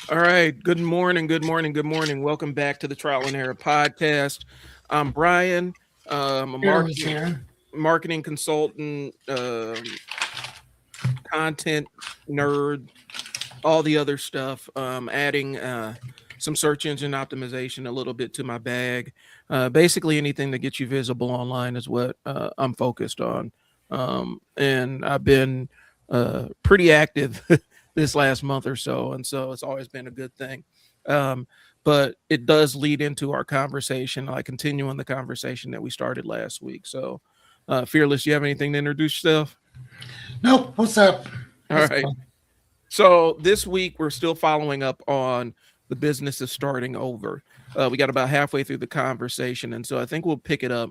All right. Good morning. Good morning. Good morning. Welcome back to the Trial and Error podcast. I'm Bryon. A Fearless here. marketing consultant, content nerd, all the other stuff. Adding some search engine optimization a little bit to my bag. Basically, anything that gets you visible online is what I'm focused on. And I've been pretty active this last month or so, and so it's always been a good thing. Um, but it does lead into our conversation. I continue on the conversation that we started last week. So, Fearless, you have anything to introduce yourself? Nope. What's up? All Let's right. go. So this week we're still following up on the business is starting over. We got about halfway through the conversation, and so I think we'll pick it up.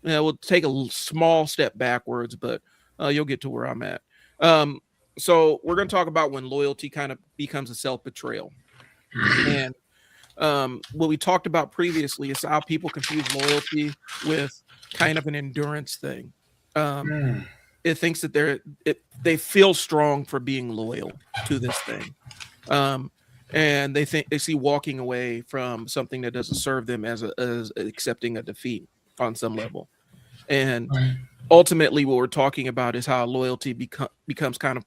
Yeah, we'll take a small step backwards, but you'll get to where I'm at. Um, so we're going to talk about when loyalty kind of becomes a self betrayal, and what we talked about previously is how people confuse loyalty with kind of an endurance thing. Um, Mm, it thinks that they feel strong for being loyal to this thing, um, and they think they see walking away from something that doesn't serve them as accepting a defeat on some level. And right. ultimately, what we're talking about is how loyalty becomes kind of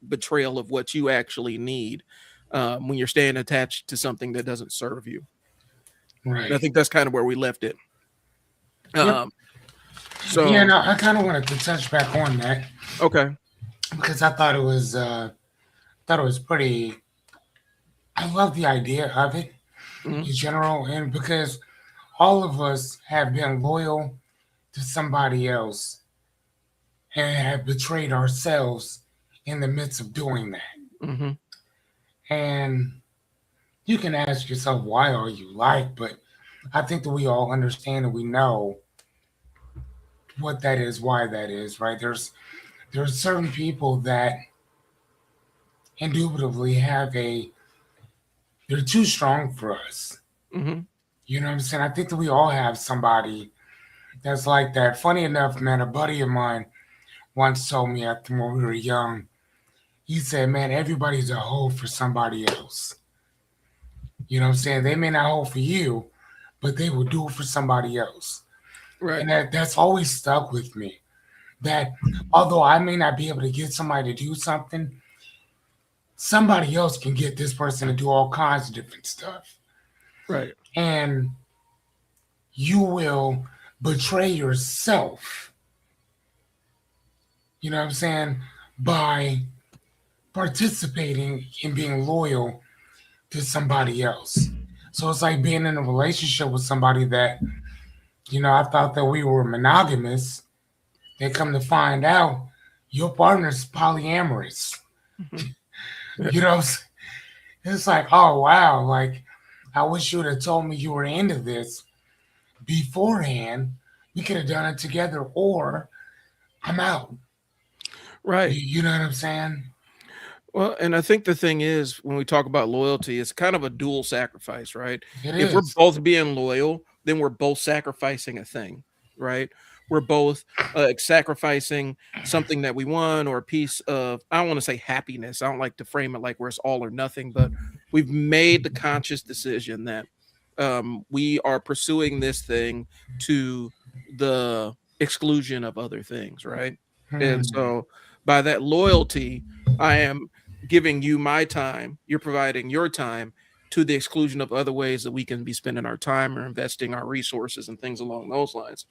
betrayal of what you actually need when you're staying attached to something that doesn't serve you. And I Right. think that's kind of where we left it. Yep. Um, Yeah. so No, I kind of wanted to touch back on that okay. because I thought it was pretty. I love the idea of it Mhm. in general, and because all of us have been loyal to somebody else and have betrayed ourselves in the midst of doing that. Mhm. And you can ask yourself why all you like, but I think that we all understand and we know what that is, why that is, right? There's certain people that indubitably have a they're too strong for us. Mhm. You know what I'm saying? I think that we all have somebody that's like that. Funny enough, man, a buddy of mine once told me after when we were young, he said, man, everybody's a hoe for somebody else. You know what I'm saying? They may not hold for you, but they will do it for somebody else. Right. And that's always stuck with me. That although I may not be able to get somebody to do something, somebody else can get this person to do all kinds of different stuff. Right. And you will betray yourself, you know what I'm saying, by participating in being loyal to somebody else. So it's like being in a relationship with somebody that, I thought that we were monogamous. They come to find out your partner's polyamorous. Mhm. You know, it's like, oh wow, like I wish you would have told me you were into this beforehand. We could have done it together, or I'm out. Right. You know what I'm saying? Well, and I think the thing is, when we talk about loyalty, it's kind of a dual sacrifice, right? It If we're is. both being loyal, then we're both sacrificing a thing, right? We're both sacrificing something that we want or a piece of, I don't want to say happiness. I don't like to frame it like where it's all or nothing, but we've made the conscious decision that we are pursuing this thing to the exclusion of other things, right? And Hmm. so by that loyalty, I am giving you my time, you're providing your time to the exclusion of other ways that we can be spending our time or investing our resources and things along those lines.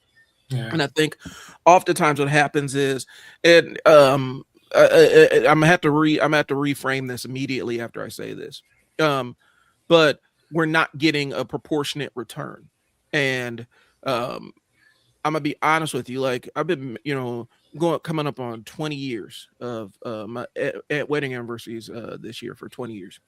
Yeah. And I think oftentimes what happens is, and I'm gonna have to reframe this immediately after I say this. Um, but we're not getting a proportionate return. And um, I'm gonna be honest with you. Like I've been, going coming up on 20 years of my at wedding anniversaries this year for 20 years.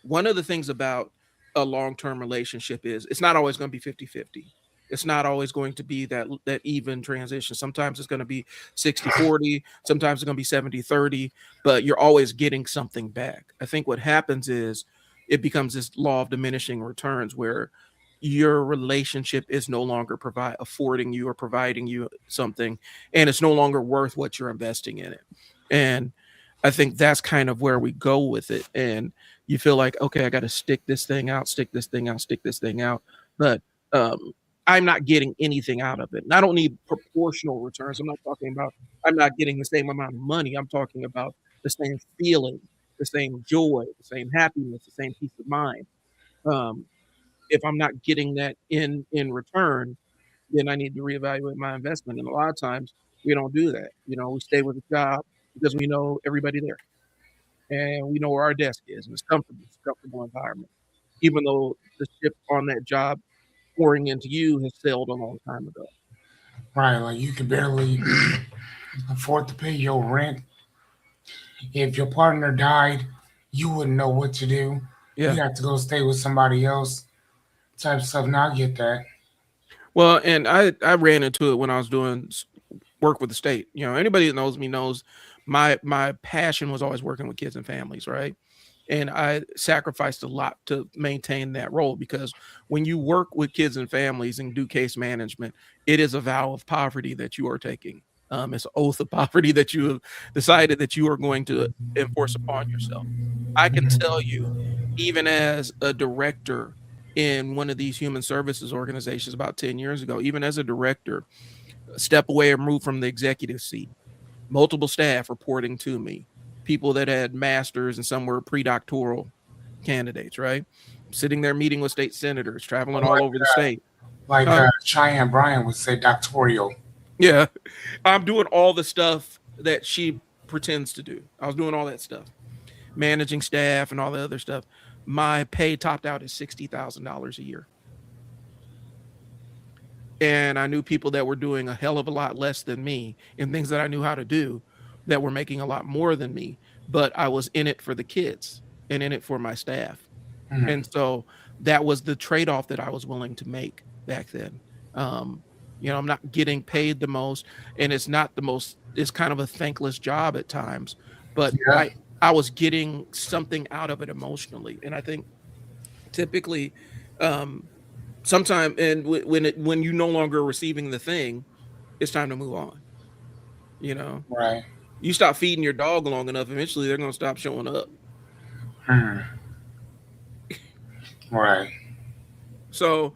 One of the things about a long-term relationship is it's not always going to be 50-50. It's not always going to be that even transition. Sometimes it's going to be 60-40, sometimes it's going to be 70-30, but you're always getting something back. I think what happens is it becomes this law of diminishing returns where your relationship is no longer affording you or providing you something, and it's no longer worth what you're investing in it. And I think that's kind of where we go with it. And you feel like, okay, I got to stick this thing out, stick this thing out, stick this thing out. But um, I'm not getting anything out of it. And I don't need proportional returns. I'm not talking about, I'm not getting the same amount of money. I'm talking about the same feeling, the same joy, the same happiness, the same peace of mind. Um, if I'm not getting that in return, then I need to reevaluate my investment. And a lot of times we don't do that. We stay with a job because we know everybody there and we know where our desk is and it's comfortable. It's a comfortable environment. Even though the ship on that job pouring into you has sailed a long time ago. Right, like you can barely afford to pay your rent. If your partner died, you wouldn't know what to do. Yeah. You have to go stay with somebody else, type of stuff. Now I get that. Well, and I ran into it when I was doing work with the state. Anybody that knows me knows my passion was always working with kids and families, right? And I sacrificed a lot to maintain that role because when you work with kids and families and do case management, it is a vow of poverty that you are taking. It's an oath of poverty that you have decided that you are going to enforce upon yourself. I can tell you, even as a director in one of these human services organizations about 10 years ago, even as a director, a step away or move from the executive seat, multiple staff reporting to me, people that had masters and some were pre-doctoral candidates, right? Sitting there meeting with state senators, traveling But all over the state. like Huh? Cheyenne Bryan would say, doctorial. Yeah. I'm doing all the stuff that she pretends to do. I was doing all that stuff, managing staff and all the other stuff. My pay topped out at $60,000 a year. And I knew people that were doing a hell of a lot less than me in things that I knew how to do that were making a lot more than me, but I was in it for the kids and in it for my staff. Hmm. And so that was the trade-off that I was willing to make back then. Um, I'm not getting paid the most and it's not the most, it's kind of a thankless job at times, but Yeah, I was getting something out of it emotionally. And I think typically um sometime and when you no longer receiving the thing, it's time to move on. You know, right. you stop feeding your dog long enough, eventually they're gonna stop showing up. Hmm. Right. So,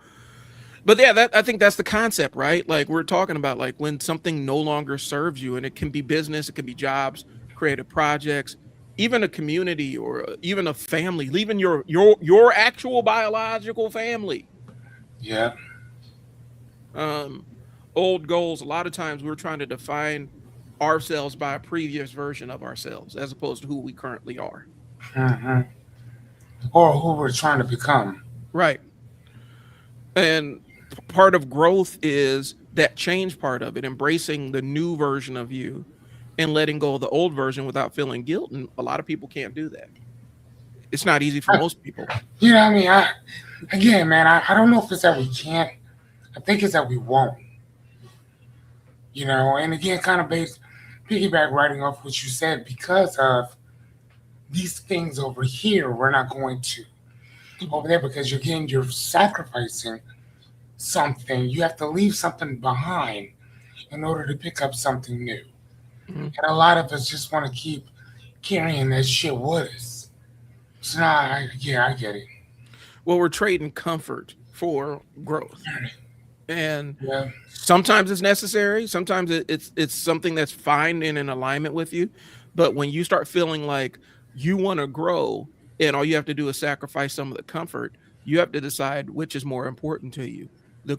but yeah, that I think that's the concept, right? Like we're talking about, like when something no longer serves you, and it can be business, it can be jobs, creative projects, even a community or even a family, leaving your actual biological family. Yeah. Um, Old goals. A lot of times we're trying to define ourselves by a previous version of ourselves, as opposed to who we currently are. Hmm. Or who we're trying to become. Right. And part of growth is that change part of it, embracing the new version of you and letting go of the old version without feeling guilt. And a lot of people can't do that. It's not easy for most people. You know what I mean? Again, man, I don't know if it's that we can't. I think it's that we won't. And again, kind of based, piggyback writing off what you said, because of these things over here, we're not going to over there because you're sacrificing something. You have to leave something behind in order to pick up something new. Mhm. And a lot of us just want to keep carrying that shit with us. So now, yeah, I get it. Well, we're trading comfort for growth. And Yeah, sometimes it's necessary, sometimes it's something that's fine and in alignment with you, but when you start feeling like you want to grow and all you have to do is sacrifice some of the comfort, you have to decide which is more important to you, the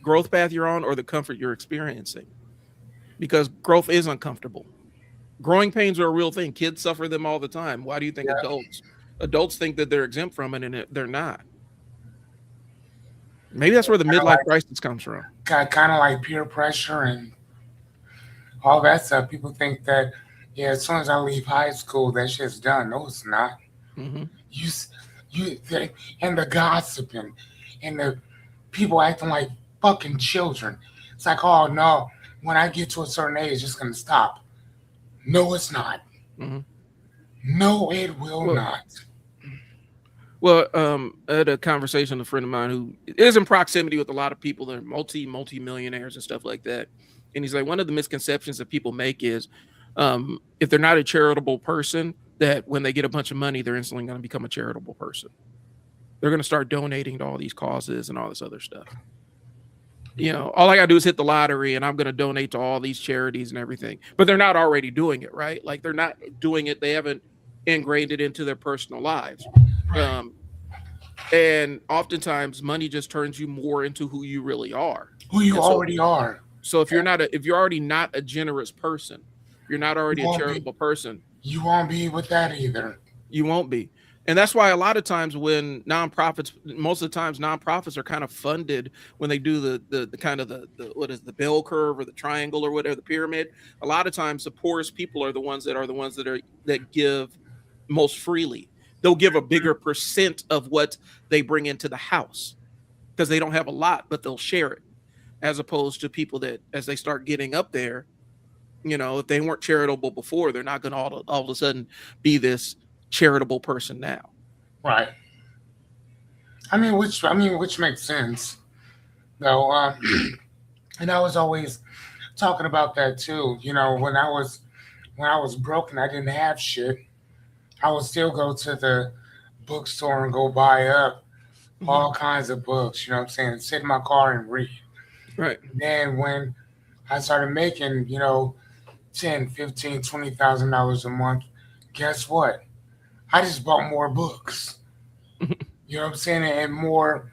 growth path you're on or the comfort you're experiencing, because growth is uncomfortable. Growing pains are a real thing. Kids suffer them all the time. Why do you think yeah. adults think that they're exempt from it, and they're not? Maybe that's where the Kind of midlife like, crisis comes from. kind of like peer pressure and all that stuff. People think that, yeah, as soon as I leave high school, that shit's done. No, it's not. Hmm. You, s- and the gossiping, and the people acting like fucking children. It's like, oh no, when I get to a certain age, it's gonna stop. No, it's not. Hmm. No, it will Well, not. I had a conversation with a friend of mine who is in proximity with a lot of people that are multi millionaires and stuff like that. And he's like, one of the misconceptions that people make is If they're not a charitable person, that when they get a bunch of money, they're instantly going to become a charitable person. They're going to start donating to all these causes and all this other stuff. All I got to do is hit the lottery and I'm going to donate to all these charities and everything. But they're not already doing it, right? Like they're not doing it. They haven't ingrained it into their personal lives. Right. Um, and oftentimes money just turns you more into who you really are. Who you And so, already are. so if you're already not a generous person, if you're not You already a won't be. charitable person, You won't be with that either. you won't be. And that's why a lot of times when nonprofits, most of the times nonprofits are kind of funded when they do the kind of the what is the bell curve or the triangle or whatever, the pyramid. A lot of times the poorest people are the ones that give most freely. They'll give a bigger percent of what they bring into the house because they don't have a lot, but they'll share it. As opposed to people that as they start getting up there, if they weren't charitable before, they're not going to all of a sudden be this charitable person now. Right. Which makes sense, though. And I was always talking about that too. When I was broke and I didn't have shit, I would still go to the bookstore and go buy up Hmm. all kinds of books. You know what I'm saying? Sit in my car and read. Right. And then when I started making, 10, 15, $20,000 a month, guess what? I just bought more books. You know what I'm saying? And more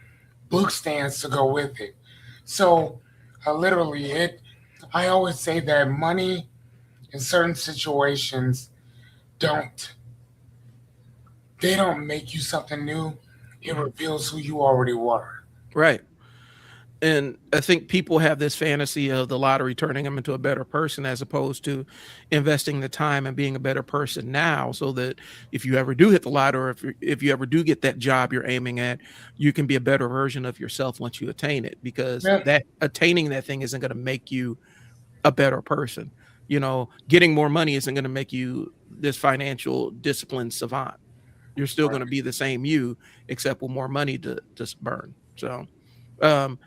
book stands to go with it. So, literally, I always say that money in certain situations don't they don't make you something new. It Hmm. reveals who you already were. Right. And I think people have this fantasy of the lottery turning them into a better person as opposed to investing the time and being a better person now so that if you ever do hit the lottery or if you ever do get that job you're aiming at, you can be a better version of yourself once you attain it because Yeah, that attaining that thing isn't going to make you a better person. Getting more money isn't going to make you this financial discipline savant. You're still going to right. be the same you except with more money to burn. So, um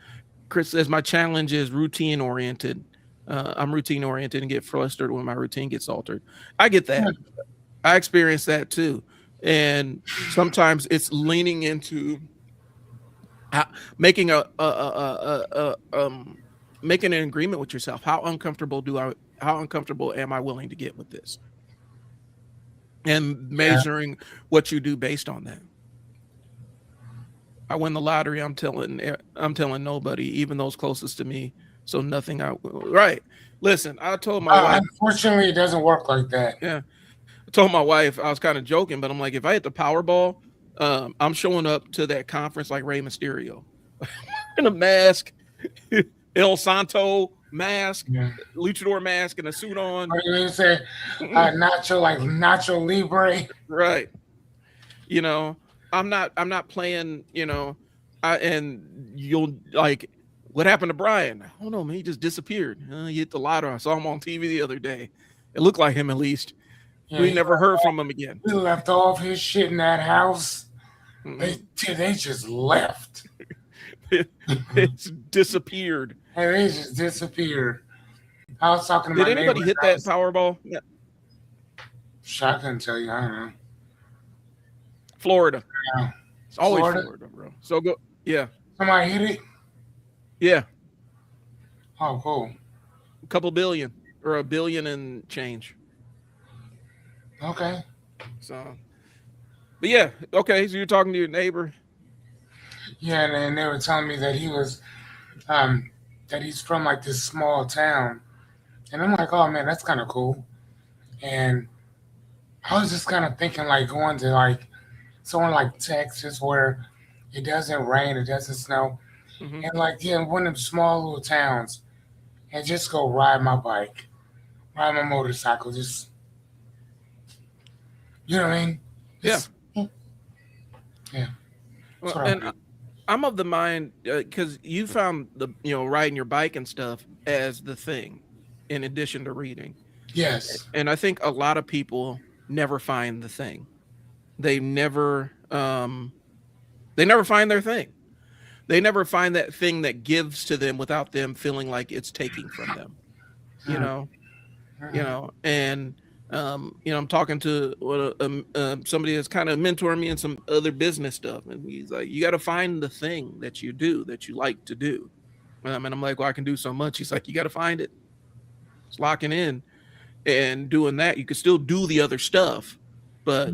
Chris says my challenge is routine oriented. I'm routine oriented and get frustrated when my routine gets altered. I get Yeah, that. I experience that too. And sometimes it's leaning into ho- making making an agreement with yourself. How uncomfortable am I willing to get with this? And yeah. measuring what you do based on that. I win the lottery. I'm telling nobody, even those closest to me. So nothing. Right. Listen, I told my wife. Unfortunately, it doesn't work like that. Yeah, I told my wife I was kind of joking, but I'm like, if I hit the Powerball, I'm showing up to that conference like Rey Mysterio in a mask, El Santo mask, Yeah. luchador mask, and a suit on. Or you say Nacho, like Nacho Libre. Right. You know, I'm not playing, and you'll like what happened to Bryan? I don't know, man. He just disappeared. He hit the lotto. I saw him on TV the other day. It looked like him at least. Yeah, We never heard from him again. he left all of his shit in that house. They Mhm. they just left. It's disappeared. And they just disappeared. I was talking to Did my neighbor. anybody hit I that was, Powerball? Yeah. I couldn't tell you. I don't know. Florida. Yeah. It's always Florida. Florida, bro. So go. Yeah. Somebody hit it. Yeah. Oh, cool. A couple billion or a billion and change. Okay. So, but yeah. Okay. So you're talking to your neighbor. Yeah, and they were telling me um that he's from like this small town, and I'm like, oh man, that's kind of cool. And I was just kind of thinking like going to like somewhere like Texas where it doesn't rain, it doesn't snow, Hmm. and like yeah, one of them small little towns, and just go ride my bike, ride my motorcycle, just you know what I mean? Yeah. Just yeah, that's Well, what I'm and doing. I'm of the mind because you found the riding your bike and stuff as the thing, in addition to reading. Yes. And I think a lot of people never find the thing. They never they never find their thing. They never find that thing that gives to them without them feeling like it's taking from them, you Hmm. know? And I'm talking to somebody that's kind of mentoring me in some other business stuff, and he's like, you got to find the thing that you do that you like to do. And I'm like, well, I can do so much. He's like, you got to find it. It's locking in and doing that. You can still do the other stuff, but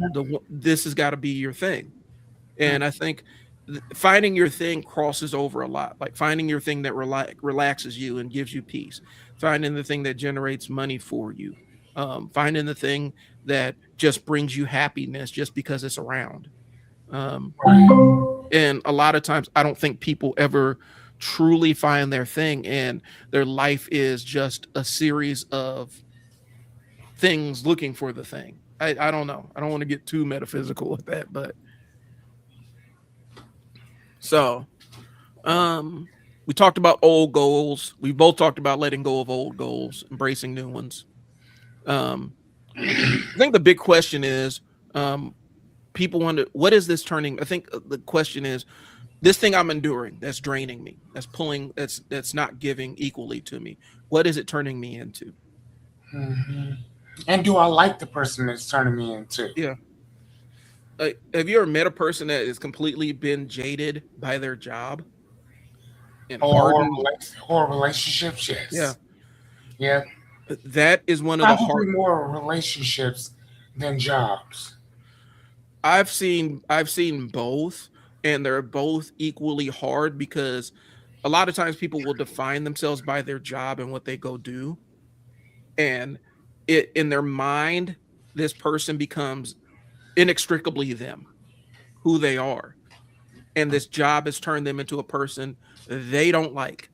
this has got to be your thing. And I think finding your thing crosses over a lot. Like finding your thing that relaxes you and gives you peace. Finding the thing that generates money for you. Finding the thing that just brings you happiness just because it's around. Um, Right. and a lot of times, I don't think people ever truly find their thing, and their life is just a series of things looking for the thing. I don't know. I don't want to get too metaphysical with that, but so we talked about old goals. We both talked about letting go of old goals, embracing new ones. Um, I think the big question is, people wonder, what is this turning? I think the question is, this thing I'm enduring that's draining me, that's pulling, that's not giving equally to me. What is it turning me into? Hmm. And do I like the person it's turning me into? Yeah. Have you ever met a person that has completely been jaded by their job and hardened? Or relationships? Yeah. Yes. Yeah. That is one of the hard. Probably more relationships than jobs. I've seen both, and they're both equally hard because a lot of times people will define themselves by their job and what they go do, and it in their mind, this person becomes inextricably them, who they are, and this job has turned them into a person they don't like.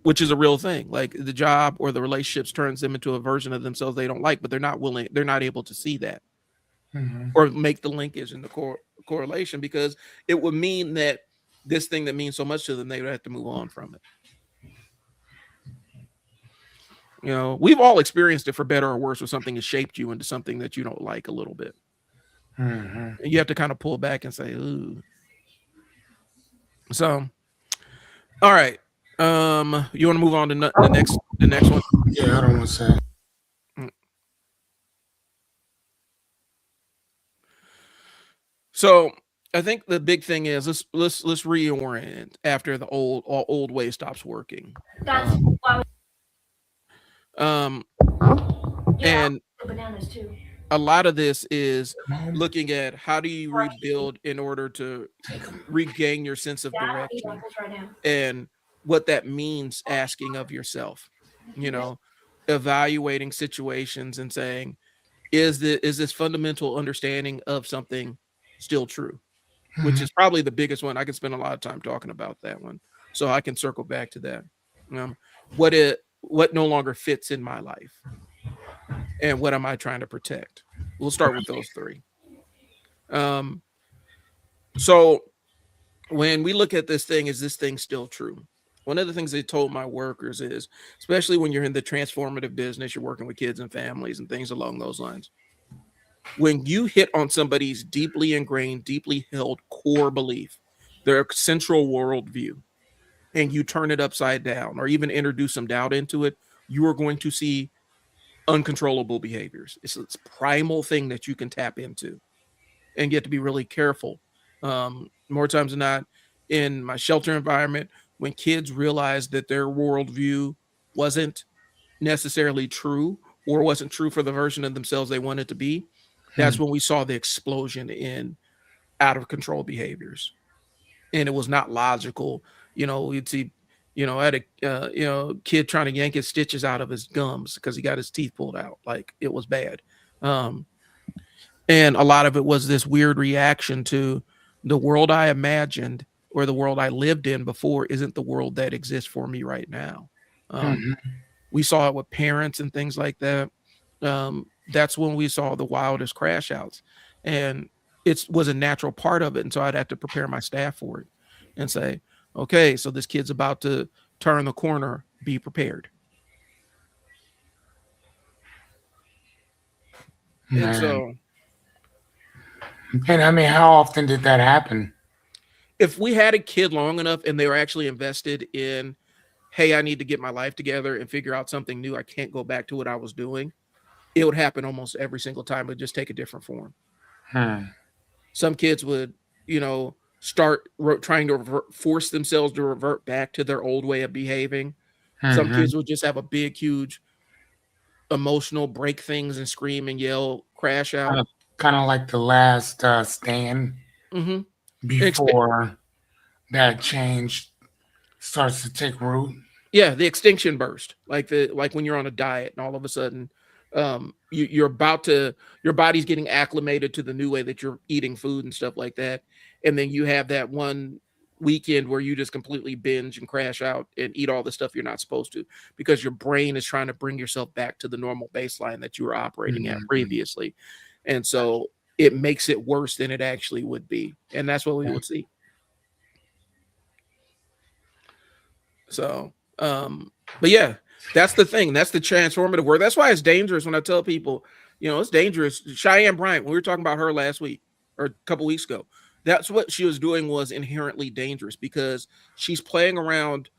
Which is a real thing. Like the job or the relationships turns them into a version of themselves they don't like, but they're not able to see that Hmm. or make the linkage and the correlation, because it would mean that this thing that means so much to them, they would have to move on from it. We've all experienced it for better or worse, where something has shaped you into something that you don't like a little bit. Hmm. And you have to kind of pull back and say, ooh. So, all right. You want to move on to the next one? Yeah, I don't want to say. Mm. So I think the big thing is let's reorient after the old way stops working. That's Um, why. um, Yeah, and bananas too. a lot of this is Mom? looking at how do you rebuild in order to regain your sense of Dad, I'll eat direction, apples right now. and what that means asking of yourself, evaluating situations and saying, is this fundamental understanding of something still true, which Hmm. is probably the biggest one. I can spend a lot of time talking about that one, so I can circle back to that. What no longer fits in my life, and what am I trying to protect? We'll start with those three. Um, so when we look at this thing, is this thing still true? One of the things they told my workers is, especially when you're in the transformative business, you're working with kids and families and things along those lines. When you hit on somebody's deeply ingrained, deeply held core belief, their central worldview, and you turn it upside down or even introduce some doubt into it, you are going to see uncontrollable behaviors. It's this primal thing that you can tap into, and you have to be really careful. More times than not, in my shelter environment, when kids realized that their worldview wasn't necessarily true or wasn't true for the version of themselves they wanted to be, that's when we saw the explosion in out of control behaviors. And it was not logical. You'd see, I had a kid trying to yank his stitches out of his gums because he got his teeth pulled out. Like it was bad. Um, and a lot of it was this weird reaction to the world I imagined or the world I lived in before isn't the world that exists for me right now. Um, Hmm. we saw it with parents and things like that. That's when we saw the wildest crash outs, and it was a natural part of it. And so I'd have to prepare my staff for it and say, okay, so this kid's about to turn the corner, be prepared. And Man. so And I mean, how often did that happen? if we had a kid long enough and they were actually invested in hey, I need to get my life together and figure out something new. I can't go back to what I was doing. It would happen almost every single time, but just take a different form. Hmm. Some kids would, start trying to force themselves to revert back to their old way of behaving. Some Hmm. kids would just have a big, huge emotional break things and scream and yell, crash Kind out. of, kind of like the last stand Mm-hmm. before that change starts to take root. Yeah, the extinction burst, like when you're on a diet and all of a sudden, you're about to your body's getting acclimated to the new way that you're eating food and stuff like that, and then you have that one weekend where you just completely binge and crash out and eat all the stuff you're not supposed to because your brain is trying to bring yourself back to the normal baseline that you were operating at Mhm. previously, and so it makes it worse than it actually would be, and that's what we would see. So, but yeah, that's the thing. That's the transformative word. That's why it's dangerous when I tell people, it's dangerous. Cheyenne Bryant, when we were talking about her last week or a couple weeks ago, that's what she was doing was inherently dangerous because she's playing around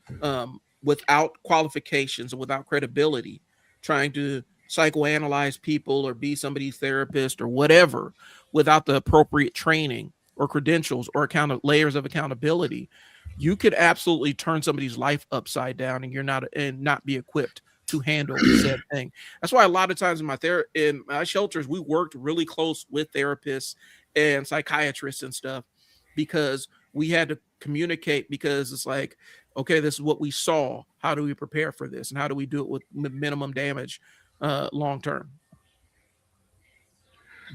without qualifications and without credibility, trying to psychoanalyze people or be somebody's therapist or whatever without the appropriate training or credentials or layers of accountability. You could absolutely turn somebody's life upside down and not be equipped to handle said thing. That's why a lot of times in my shelters we worked really close with therapists and psychiatrists and stuff because we had to communicate because it's like, okay, this is what we saw. How do we prepare for this and how do we do it with minimum damage long term?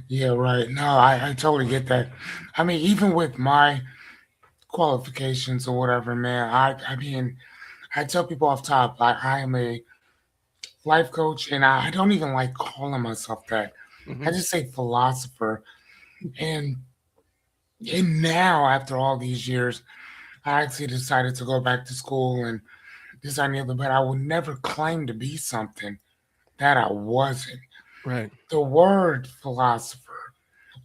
Yeah, right. No, I totally get that. I mean, even with my qualifications or whatever, man, I mean, I tell people off top, I am a life coach, and I don't even like calling myself that. I Hmm. just say philosopher. And now, after all these years, I actually decided to go back to school and this and the other, but I would never claim to be something that I wasn't. Right. The word philosopher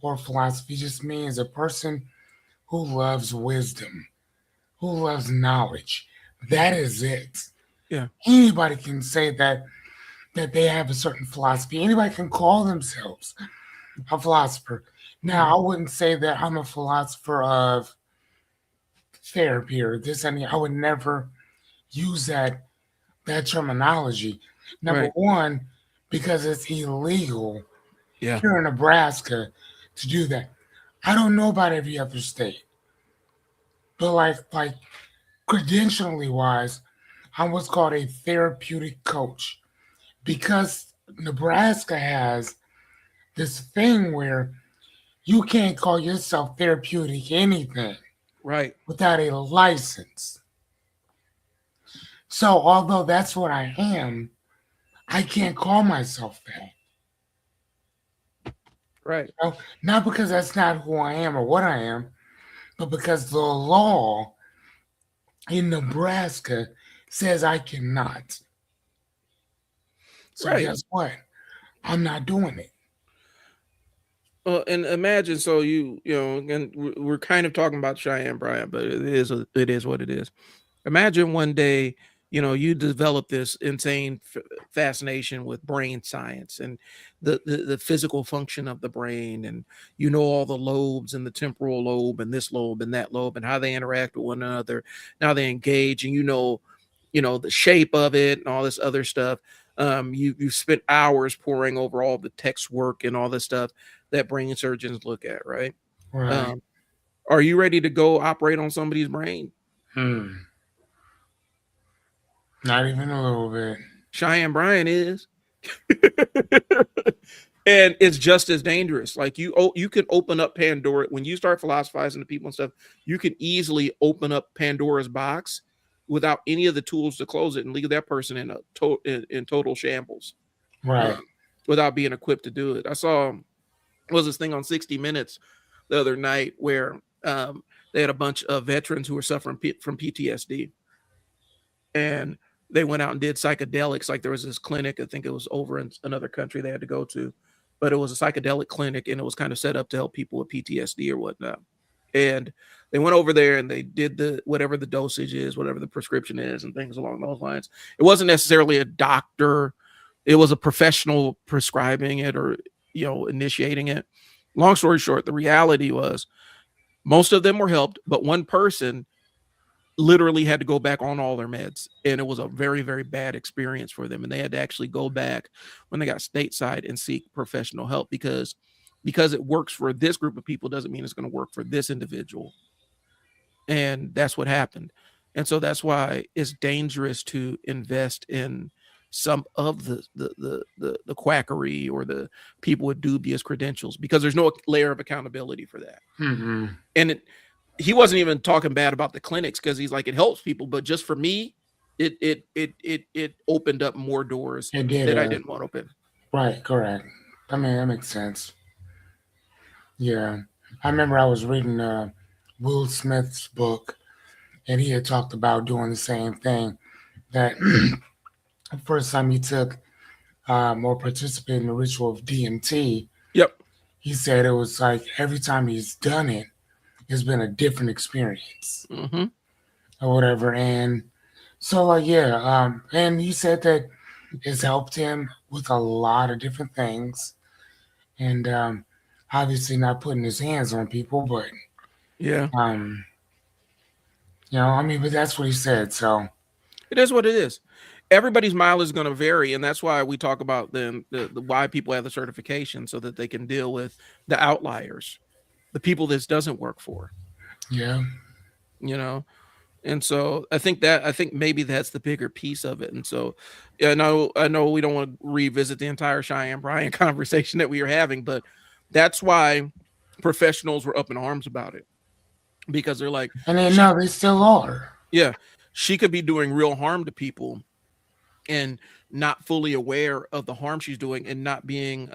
or philosophy just means a person who loves wisdom, who loves knowledge. That is it. Yeah. Anybody can say that they have a certain philosophy. Anybody can call themselves a philosopher. Hmm. Now, I wouldn't say that I'm a philosopher of therapy or this and I would never use that terminology. Number Right. one, because it's illegal Yeah. here in Nebraska to do that. I don't know about every other state, but like credentially wise, I'm what's called a therapeutic coach because Nebraska has this thing where you can't call yourself therapeutic anything Right. without a license. So although that's what I am, I can't call myself that. Right. You know? Not because that's not who I am or what I am, but because the law in Nebraska says I cannot. So Right. guess what? I'm not doing it. And imagine, so again, we're kind of talking about Cheyenne Bryant, but it is what it is. Imagine one day, you develop this insane fascination with brain science and the physical function of the brain, and all the lobes and the temporal lobe and this lobe and that lobe and how they interact with one another, now they engage, and the shape of it and all this other stuff. You've spent hours poring over all the text work and all this stuff that brain surgeons look at, right? Right. um, are you ready to go operate on somebody's brain? Hmm. Not even a little bit. Cheyenne Bryan is. And it's just as dangerous. Like you can open up Pandora when you start philosophizing to people and stuff. You can easily open up Pandora's box without any of the tools to close it and leave that person in total shambles, Right. um, without being equipped to do it. I saw was this thing on 60 Minutes the other night where they had a bunch of veterans who were suffering from PTSD, and they went out and did psychedelics. Like there was this clinic, I think it was over in another country they had to go to, but it was a psychedelic clinic and it was kind of set up to help people with PTSD or whatnot. And they went over there and they did the whatever the dosage is, whatever the prescription is, and things along those lines. It wasn't necessarily a doctor; it was a professional prescribing it or initiating it. Long story short, the reality was most of them were helped, but one person literally had to go back on all their meds, and it was a very, very bad experience for them, and they had to actually go back when they got stateside and seek professional help because it works for this group of people doesn't mean it's going to work for this individual. And that's what happened. And so that's why it's dangerous to invest in some of the quackery or the people with dubious credentials, because there's no layer of accountability for that. Mm-hmm. And he wasn't even talking bad about the clinics, because he's like, it helps people, but just for me, it opened up more doors It did. that I didn't want open. Right, correct. I mean, that makes sense. Yeah. I remember I was reading Will Smith's book, and he had talked about doing the same thing. That the first time he took or participated in the ritual of DMT, Yep. he said it was like every time he's done it, it's been a different experience Mm-hmm. or whatever. And so, like, yeah. And he said that it's helped him with a lot of different things. And obviously not putting his hands on people, but Yeah. um, I mean, but that's what he said. So It is what it is. Everybody's mileage is going to vary, and that's why we talk about the why people have the certification, so that they can deal with the outliers, the people this doesn't work for. yeah, You know, and so I think maybe that's the bigger piece of it. And so, yeah, I know we don't want to revisit the entire Cheyenne Bryan conversation that we were having, but that's why professionals were up in arms about it, because they're like, and then no, they still are. yeah, she could be doing real harm to people and not fully aware of the harm she's doing, and not being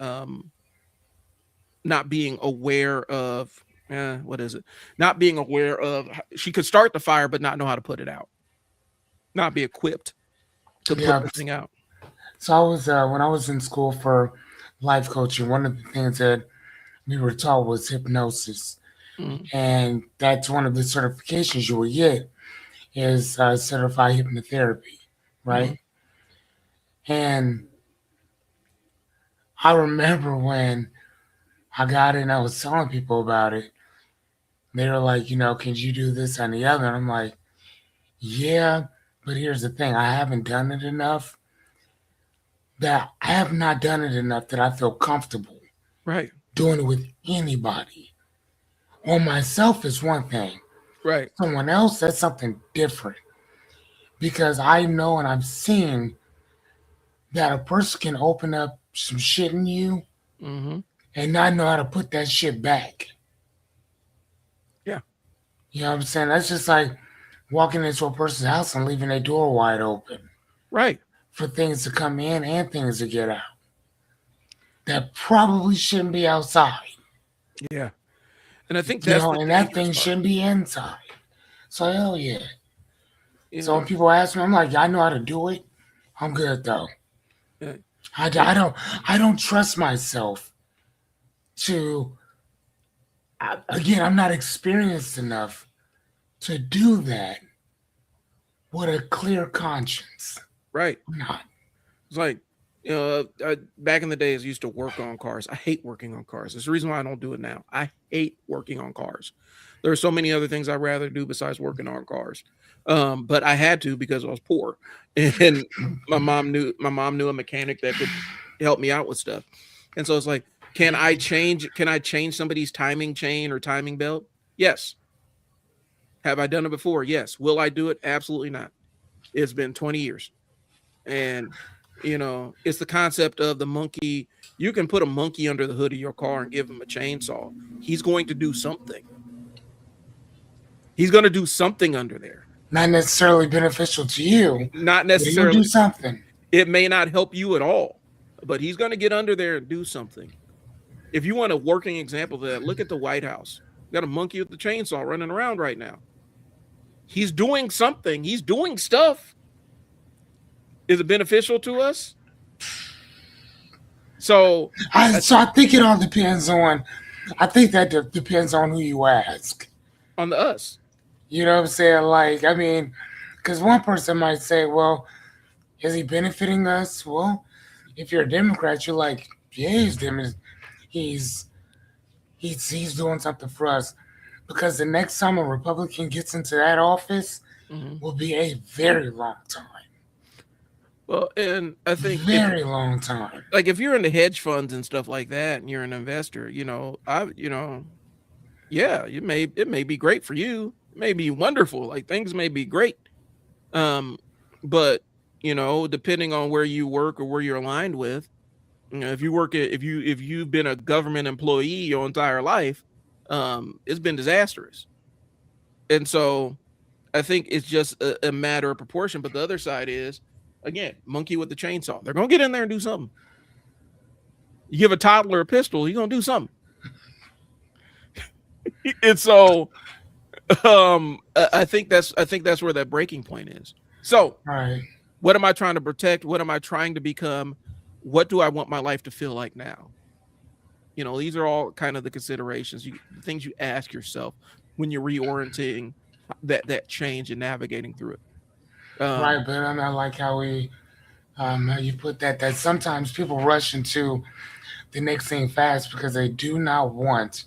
aware of what is it? Not being aware of, she could start the fire but not know how to put it out. Not be equipped to put Yeah. the thing out. So I was when I was in school for life coaching. One of the things that we were taught was hypnosis, Mm, and that's one of the certifications you will get is certified hypnotherapy, mm, right? And I remember when I got in, I was telling people about it. They were like, can you do this and the other? And I'm like, yeah, but here's the thing: I haven't done it enough. That I have not done it enough that I feel comfortable right. doing it with anybody. On myself is one thing. Right. Someone else, that's something different. Because I know and I've seen that a person can open up some shit in you Mm-hmm. and not know how to put that shit back. Yeah. You know what I'm saying? That's just like walking into a person's house and leaving their door wide open Right. for things to come in and things to get out that probably shouldn't be outside. Yeah. And I think that's the And that dangerous thing part. shouldn't be inside. So hell yeah. You So when know, people ask me, I'm like, I know how to do it. I'm good though. uh, I don't trust myself to. Again, I'm not experienced enough to do that with a clear conscience. right. I'm not. It's like, back in the days, I used to work on cars. I hate working on cars. There's the reason why I don't do it now. I hate working on cars. There are so many other things I'd rather do besides working on cars. But I had to because I was poor, and my mom knew a mechanic that could help me out with stuff. And so it's like, can I change somebody's timing chain or timing belt? Yes. Have I done it before? Yes. Will I do it? Absolutely not. It's been 20 years. And it's the concept of the monkey. You can put a monkey under the hood of your car and give him a chainsaw. He's going to do something. He's going to do something under there. Not necessarily beneficial to you, Not but he'll necessarily. do something. It may not help you at all, but he's going to get under there and do something. If you want a working example of that, look at the White House. Got a monkey with the chainsaw running around right now. He's doing something. He's doing stuff. Is it beneficial to us? So I think it all depends on. I think that depends on who you ask. on the us. You know what I'm saying? Like, I mean, because one person might say, well, is he benefiting us? Well, if you're a Democrat, you're like, yeah, he's he's doing something for us. Because the next time a Republican gets into that office Mm-hmm. will be a very long time. Well, and I think if Very long time. like if you're into hedge funds and stuff like that, and you're an investor, yeah, it may be great for you. It may be wonderful. Like things may be great. Um, but depending on where you work or where you're aligned with, if you work at if you've been a government employee your entire life, it's been disastrous. And so I think it's just a matter of proportion. But the other side is, again, monkey with the chainsaw. They're gonna get in there and do something. You give a toddler a pistol, he's gonna do something. And so I think that's where that breaking point is. So Right. what am I trying to protect? What am I trying to become? What do I want my life to feel like now? These are all kind of the considerations, the things you ask yourself when you're reorienting that change and navigating through it. Right, but I like how you put that. That sometimes people rush into the next thing fast because they do not want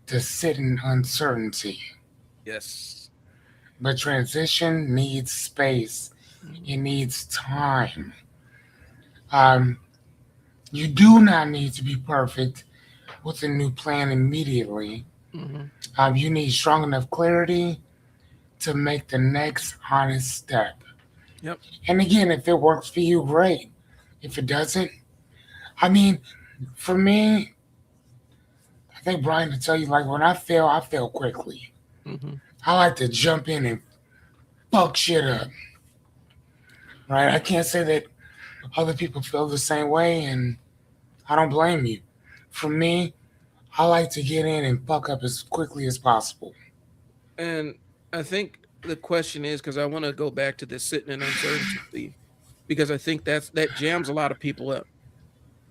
to sit in uncertainty. Yes. But transition needs space. Mhm. It needs time. Um, you do not need to be perfect with a new plan immediately. Mhm. You need strong enough clarity to make the next honest step. Yep. And again, if it works for you, great. If it doesn't, I mean, for me, I think Brian to tell you, like when I fail quickly. Mhm. I like to jump in and fuck shit up. Right? I can't say that other people feel the same way, and I don't blame you. For me, I like to get in and fuck up as quickly as possible. And I think the question is, because I want to go back to this sitting in uncertainty, because I think that jams a lot of people up.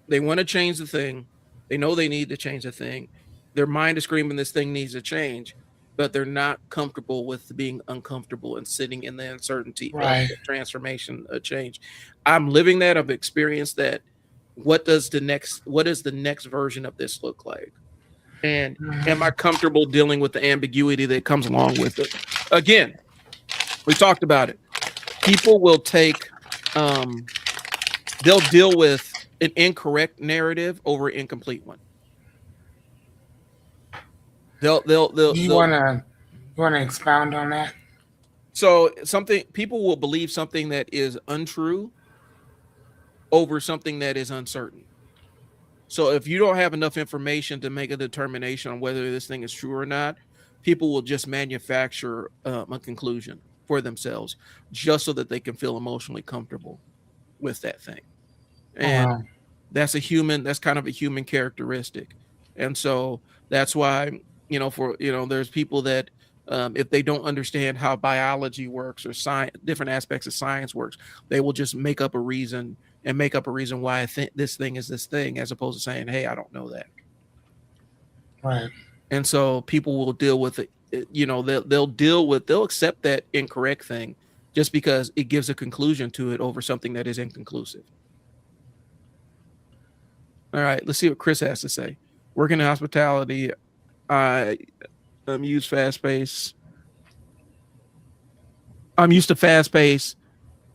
They want to change the thing. They know they need to change the thing. Their mind is screaming this thing needs to change, but they're not comfortable with being uncomfortable and sitting in the uncertainty of Right. the transformation, a change. I'm living that. I've experienced that. What does the next version of this look like? And am I Mhm. comfortable dealing with the ambiguity that comes along with it? Again, we talked about it. People will take they'll deal with an incorrect narrative over an incomplete one. You They'll wanna expound on that? so something people will believe something that is untrue over something that is uncertain. So if you don't have enough information to make a determination on whether this thing is true or not, people will just manufacture a conclusion for themselves just so that they can feel emotionally comfortable with that thing. Oh And wow. that's kind of a human characteristic. And so that's why, there's people that if they don't understand how biology works or science, different aspects of science works, they will just make up a reason why I think this thing is this thing, as opposed to saying, hey, I don't know that. Right. And so people will deal with it. They'll accept that incorrect thing just because it gives a conclusion to it over something that is inconclusive. All right, let's see what Chris has to say. Working in hospitality, I use fast pace. I'm used to fast pace.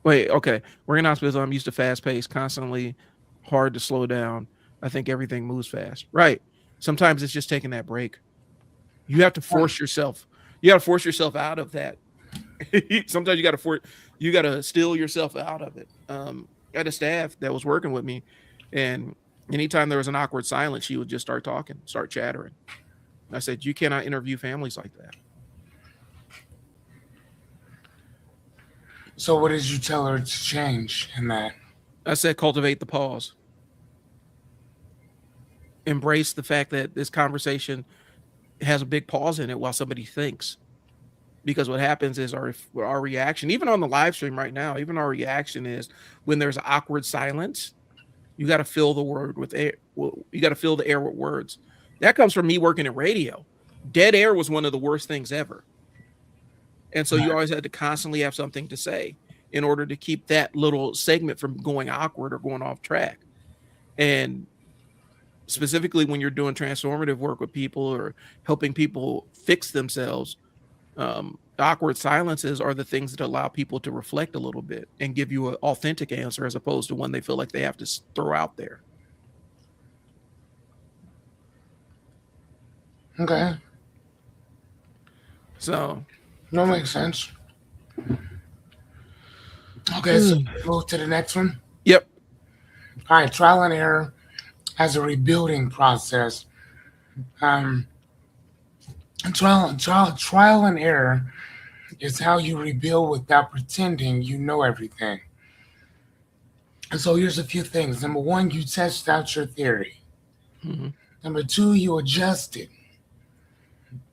Wait, okay. Working in hospital, I'm used to fast pace, constantly hard to slow down. I think everything moves fast. Right. Sometimes it's just taking that break. You have to Um, force yourself. You got to force yourself out of that. Sometimes you got to steal yourself out of it. I had a staff that was working with me, and anytime there was an awkward silence, she would just start talking, start chattering. I said, you cannot interview families like that. so what did you tell her to change in that? I said, cultivate the pause. Embrace the fact that this conversation has a big pause in it while somebody thinks. Because what happens is our reaction, even on the live stream right now, even our reaction is when there's awkward silence, you got to fill the word with air. You got to fill the air with words. That comes from me working in radio. Dead air was one of the worst things ever. And so you Right. always had to constantly have something to say in order to keep that little segment from going awkward or going off track. And specifically when you're doing transformative work with people or helping people fix themselves, awkward silences are the things that allow people to reflect a little bit and give you an authentic answer as opposed to one they feel like they have to throw out there. Okay. So, No, makes sense. Okay, so move to the next one. yep. All right, trial and error as a rebuilding process. Um, trial and error is how you rebuild without pretending you know everything. And so here's a few things. Number one, you test out your theory. Mm-hmm. Number two, you adjust it.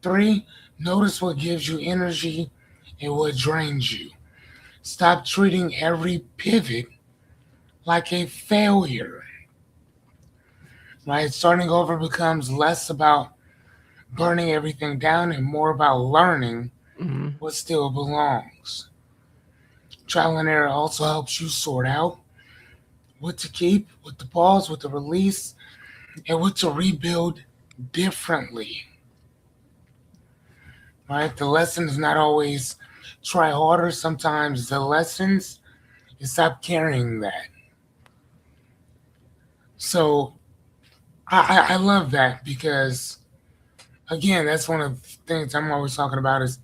Three, notice what gives you energy and what drains you. Stop treating every pivot like a failure. Right? Starting over becomes less about burning everything down and more about learning Mm-hmm. what still belongs. Trial and error also helps you sort out what to keep, what to pause, what to release, and what to rebuild differently. Right? The lesson is not always try harder. Sometimes the lessons is stop carrying that. So I love that because again, that's one of the things I'm always talking about is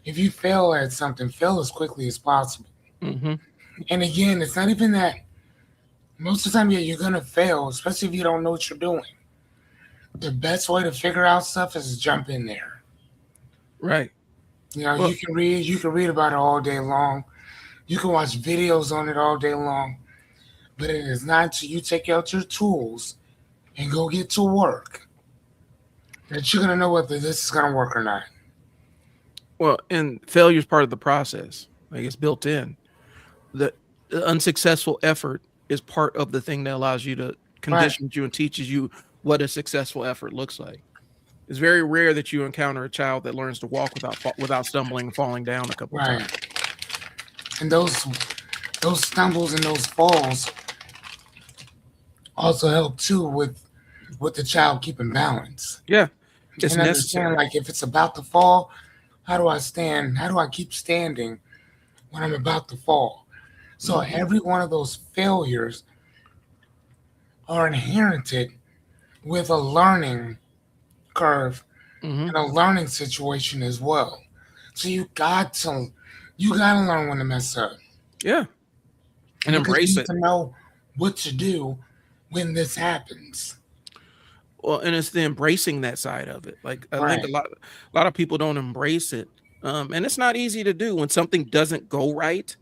if you fail at something, fail as quickly as possible. Mm-hmm. And again, it's not even that most of the time, yeah, you're gonna fail, especially if you don't know what you're doing. The best way to figure out stuff is to jump in there. Right. You know, Well, you can read about it all day long. You can watch videos on it all day long. But it is not until you take out your tools and go get to work that you're gonna know whether this is gonna work or not. and failure is part of the process. Like it's built in. The unsuccessful effort is part of the thing that allows you to Right, conditions you and teaches you what a successful effort looks like. It's very rare that you encounter a child that learns to walk without stumbling and falling down a couple of right. times. And those stumbles and those falls also help too with the child keeping balance Yeah, it's and understand necessary. like if it's about to fall, how do I stand? How do I keep standing when I'm about to fall? So Hmm. every one of those failures are inherited with a learning curve Hmm. and a learning situation as well. So you gotta learn when to mess up Yeah, and because you embrace need it. to know what to do when this happens. Well, and it's the embracing that side of it. Like I think Right, a lot of people don't embrace it, and it's not easy to do when something doesn't go right.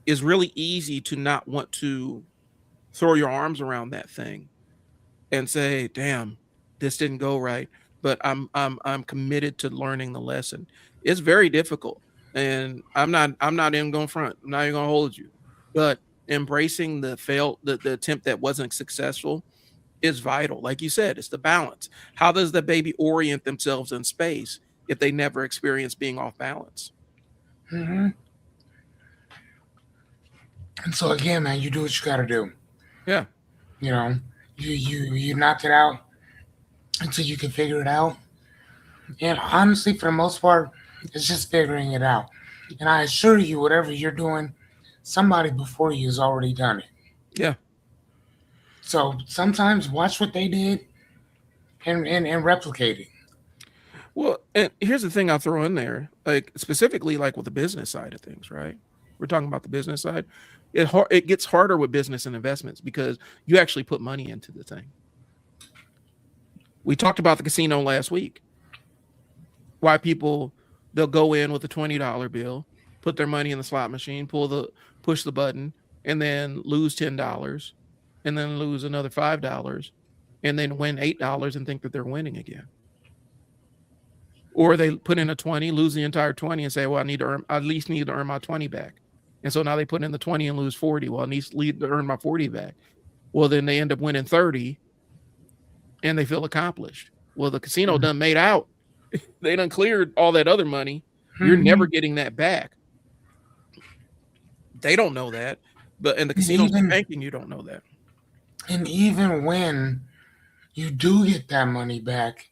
It's really easy to not want to throw your arms around that thing and say, "Damn, this didn't go right," but I'm committed to learning the lesson. It's very difficult, and I'm not even gonna front. I'm not even gonna hold you, but embracing the attempt that wasn't successful is vital. Like you said, it's the balance. How does the baby orient themselves in space if they never experience being off balance? hmm and so again, man, you do what you gotta do. Yeah. You know, you knock it out until you can figure it out. And honestly, for the most part, it's just figuring it out. And I assure you, whatever you're doing, somebody before you has already done it. Yeah. So sometimes watch what they did and replicate it. Well, and here's the thing I'll throw in there, like specifically like with the business side of things, right? We're talking about the business side. It gets harder with business and investments because you actually put money into the thing. We talked about the casino last week. Why people they'll go in with a $20 bill, put their money in the slot machine, push the button, and then lose $10, and then lose another $5, and then win $8 and think that they're winning again. Or they put in a 20, lose the entire 20 and say, well, I at least need to earn my 20 back. And so now they put in the 20 and lose 40. Well, I need to earn my 40 back. Well, then they end up winning 30 and they feel accomplished. Well, the casino done made out. They done cleared all that other money. You're never Mhm. getting that back. They don't know that, but in the And casinos and even banking, you don't know that. and even when you do get that money back,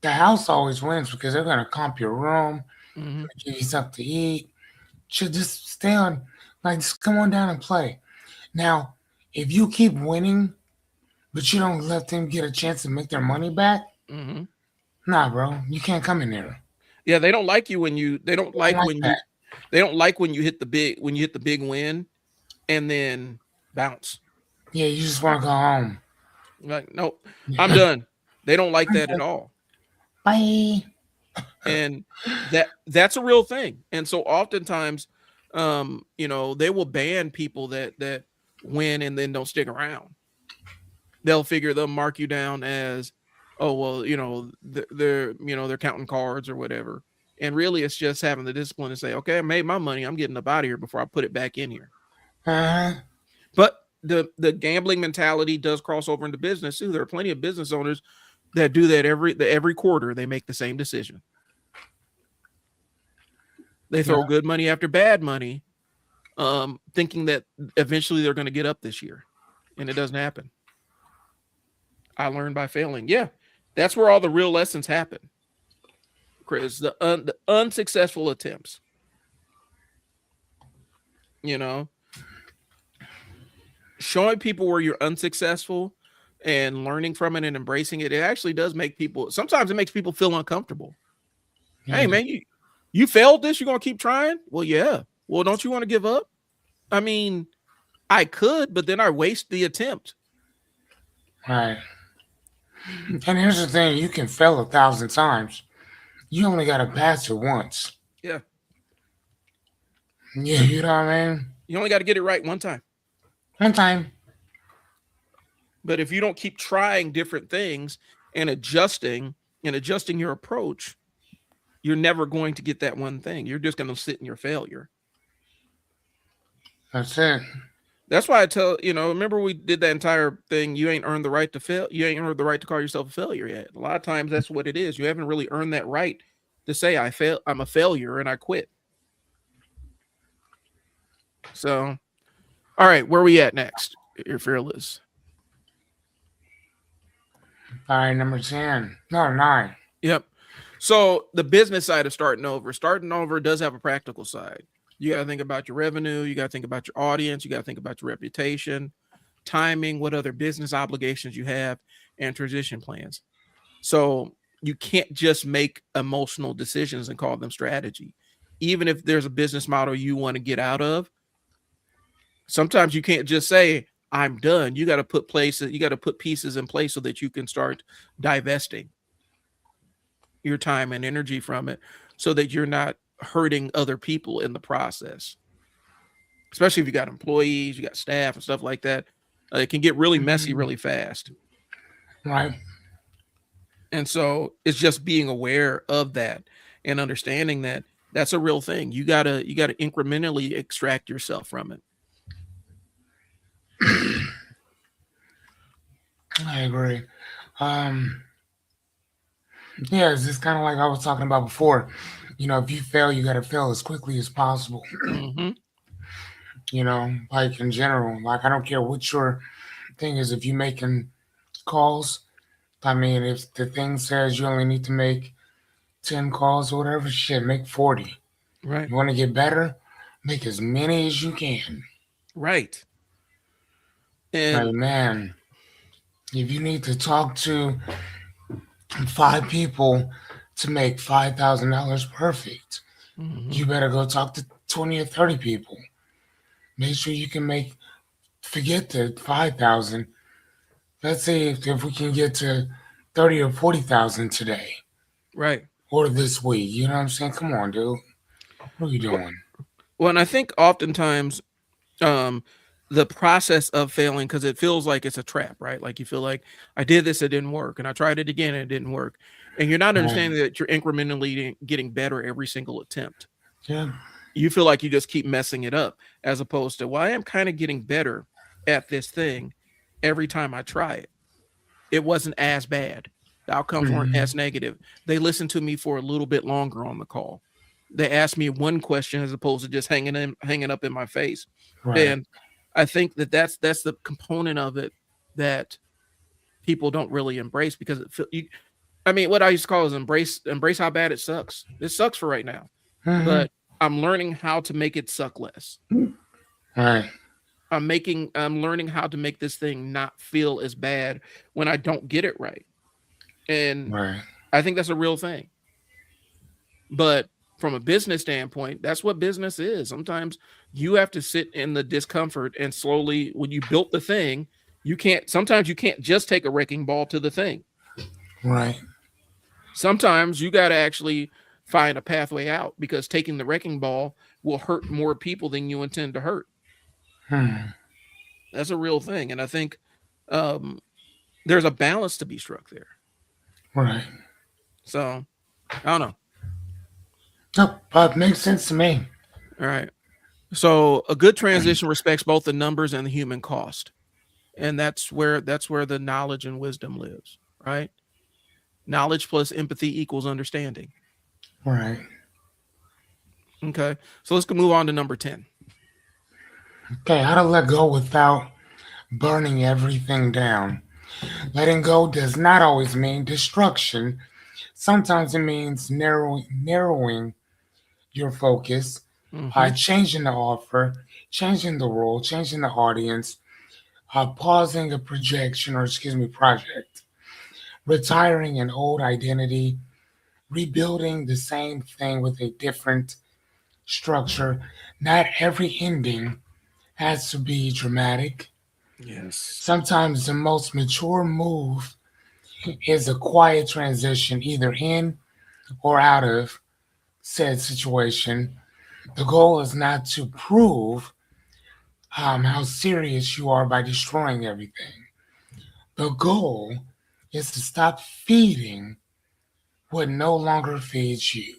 the house always wins because they're gonna comp your room, Hmm. give you something to eat. Should just stay on, like just come on down and play. Now, if you keep winning, but you don't let them get a chance to make their money back, Hmm. nah, bro, you can't come in there. Yeah, they don't like you when you. They don't They don't like like when you. that. They don't like when you hit the big win and then bounce. Yeah, you just want to go home. Like, no, I'm done. They don't like I'm that at done. all. Bye. And that's a real thing. And so oftentimes, they will ban people that win and then don't stick around. They'll mark you down as, oh well, they're counting cards or whatever. And really, it's just having the discipline to say, okay, I made my money. I'm getting up out of here before I put it back in here. Uh-huh. But the gambling mentality does cross over into business too. There are plenty of business owners that do that every quarter. They make the same decision. They Yeah. throw good money after bad money, thinking that eventually they're going to get up this year, and it doesn't happen. I learned by failing. Yeah, that's where all the real lessons happen, Chris. The unsuccessful attempts. You know, showing people where you're unsuccessful and learning from it and embracing it. It actually does make people. Sometimes it makes people feel uncomfortable. Yeah. Hey, man, you failed this. You're gonna keep trying. Well, yeah. Well, don't you want to give up? I mean, I could, but then I waste the attempt. Right. And here's the thing: you can fail 1,000 times. You only got to pass it once. Yeah. Yeah, you know what I mean? You only got to get it right one time. One time. But if you don't keep trying different things and adjusting your approach, you're never going to get that one thing. You're just going to sit in your failure. That's it. That's why I tell, remember we did that entire thing. You ain't earned the right to fail. You ain't earned the right to call yourself a failure yet. A lot of times that's what it is. You haven't really earned that right to say I'm a failure and I quit. So, all right, where are we at next? You're fearless. All right, number 10. No, 9. Yep. So the business side of starting over. Starting over does have a practical side. You got to think about your revenue. You got to think about your audience. You got to think about your reputation, timing, what other business obligations you have, and transition plans. So you can't just make emotional decisions and call them strategy. Even if there's a business model you want to get out of, sometimes you can't just say, I'm done. You got to put pieces in place so that you can start divesting your time and energy from it so that you're not hurting other people in the process. Especially if you got employees, you got staff and stuff like that. It can get really messy really fast. Right. And so it's just being aware of that and understanding that that's a real thing. You gotta incrementally extract yourself from it. I agree. Um, yeah, it's just kind of like I was talking about before. If you fail, you got to fail as quickly as possible. Mm-hmm. Like in general, like I don't care what your thing is. If you making calls, I mean, if the thing says you only need to make 10 calls or whatever, shit, make 40. Right. You want to get better? Make as many as you can. Right. Like, And man, if you need to talk to 5 people to make $5,000 perfect, mm-hmm. you better go talk to 20 or 30 people. Make sure you can forget the 5,000. Let's say if we can get to 30 or 40,000 today Right. or this week. You know what I'm saying? Come on, dude. What are you Well, doing? well, and I think oftentimes um the process of failing, because it feels like it's a trap, right? Like you feel like I did this, it didn't work, and I tried it again and it didn't work, and you're not Right. understanding that you're incrementally getting better every single attempt. Yeah. You feel like you just keep messing it up, as opposed to, well, I am kind of getting better at this thing every time I try it. It wasn't as bad. The outcomes weren't Mhm. as negative. They listened to me for a little bit longer on the call. They asked me one question as opposed to just hanging up in my face. Right. And I think that that's the component of it that people don't really embrace because I mean, what I used to call is embrace how bad it sucks. It sucks for right now, Hmm. but I'm learning how to make it suck less. Right. I'm learning how to make this thing not feel as bad when I don't get it right. And Right. I think that's a real thing. But from a business standpoint, that's what business is. Sometimes you have to sit in the discomfort and slowly, when you built the thing, sometimes you can't just take a wrecking ball to the thing. Right. Sometimes you got to actually find a pathway out because taking the wrecking ball will hurt more people than you intend to hurt. Hmm. That's a real thing. And I think um, there's a balance to be struck there. Right. So I don't know. No, but makes sense to me. All right. So a good transition respects both the numbers and the human cost. And that's where the knowledge and wisdom lives, right? Knowledge plus empathy equals understanding. Right. Okay. So let's move on to number 10. Okay, how to let go without burning everything down. Letting go does not always mean destruction. Sometimes it means narrowing your focus, Mm-hmm. changing the offer, changing the role, changing the audience, pausing a projection or excuse me project, retiring an old identity, rebuilding the same thing with a different structure. Not every ending has to be dramatic. Yes. Sometimes the most mature move is a quiet transition, either in or out of said situation. The goal is not to prove how serious you are by destroying everything. The goal is to stop feeding what no longer feeds you.